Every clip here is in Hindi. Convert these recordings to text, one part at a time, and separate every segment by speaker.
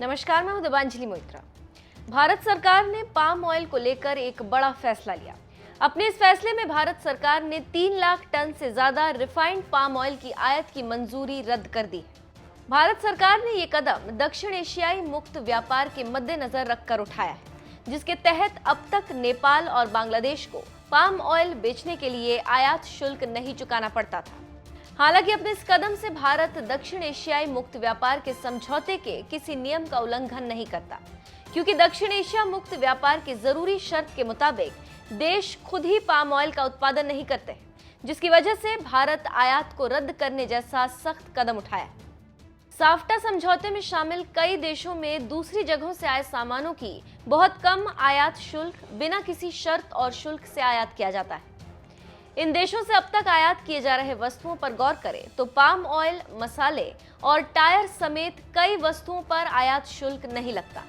Speaker 1: नमस्कार, मैं हूं दिबांजलि मोइत्रा। भारत सरकार ने पाम ऑयल को लेकर एक बड़ा फैसला लिया। अपने इस फैसले में भारत सरकार ने 3 लाख टन से ज्यादा रिफाइंड पाम ऑयल की आयात की मंजूरी रद्द कर दी। भारत सरकार ने ये कदम दक्षिण एशियाई मुक्त व्यापार के मद्देनजर रखकर उठाया है, जिसके तहत अब तक नेपाल और बांग्लादेश को पाम ऑयल बेचने के लिए आयात शुल्क नहीं चुकाना पड़ता था। हालांकि अपने इस कदम से भारत दक्षिण एशियाई मुक्त व्यापार के समझौते के किसी नियम का उल्लंघन नहीं करता, क्योंकि दक्षिण एशिया मुक्त व्यापार की जरूरी शर्त के मुताबिक देश खुद ही पाम ऑयल का उत्पादन नहीं करते, जिसकी वजह से भारत आयात को रद्द करने जैसा सख्त कदम उठाया। साफ्टा समझौते में शामिल कई देशों में दूसरी जगहों से आए सामानों की बहुत कम आयात शुल्क बिना किसी शर्त और शुल्क से आयात किया जाता है। इन देशों से अब तक आयात किए जा रहे वस्तुओं पर गौर करें तो पाम ऑयल, मसाले और टायर समेत कई वस्तुओं पर आयात शुल्क नहीं लगता,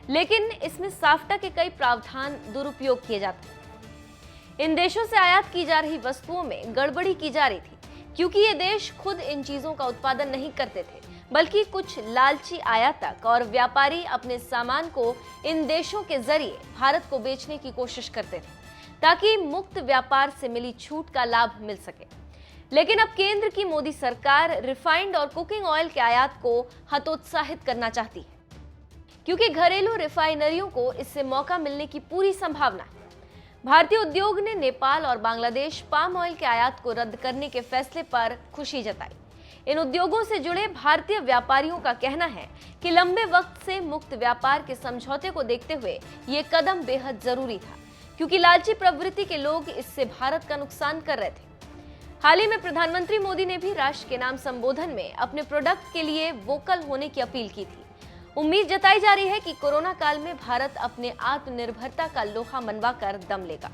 Speaker 1: लेकिन इसमें साफ्टा के कई प्रावधान दुरुपयोग किए जाते हैं। इन देशों से आयात की जा रही वस्तुओं में गड़बड़ी की जा रही थी, क्योंकि ये देश खुद इन चीजों का उत्पादन नहीं करते थे, बल्कि कुछ लालची आयातक और व्यापारी अपने सामान को इन देशों के जरिए भारत को बेचने की कोशिश करते थे, ताकि मुक्त व्यापार से मिली छूट का लाभ मिल सके। लेकिन अब केंद्र की मोदी सरकार रिफाइंड और कुकिंग ऑयल के आयात को हतोत्साहित करना चाहती है, क्योंकि घरेलू रिफाइनरियों को इससे मौका मिलने की पूरी संभावना है। भारतीय उद्योग ने नेपाल और बांग्लादेश पाम ऑयल के आयात को रद्द करने के फैसले पर खुशी जताई। इन उद्योगों से जुड़े भारतीय व्यापारियों का कहना है कि लंबे वक्त से मुक्त व्यापार के समझौते को देखते हुए ये कदम बेहद जरूरी था, क्योंकि लालची प्रवृत्ति के लोग इससे भारत का नुकसान कर रहे थे। हाल ही में प्रधानमंत्री मोदी ने भी राष्ट्र के नाम संबोधन में अपने प्रोडक्ट के लिए वोकल होने की अपील की थी। उम्मीद जताई जा रही है कि कोरोना काल में भारत अपने आत्मनिर्भरता का लोहा मनवाकर दम लेगा।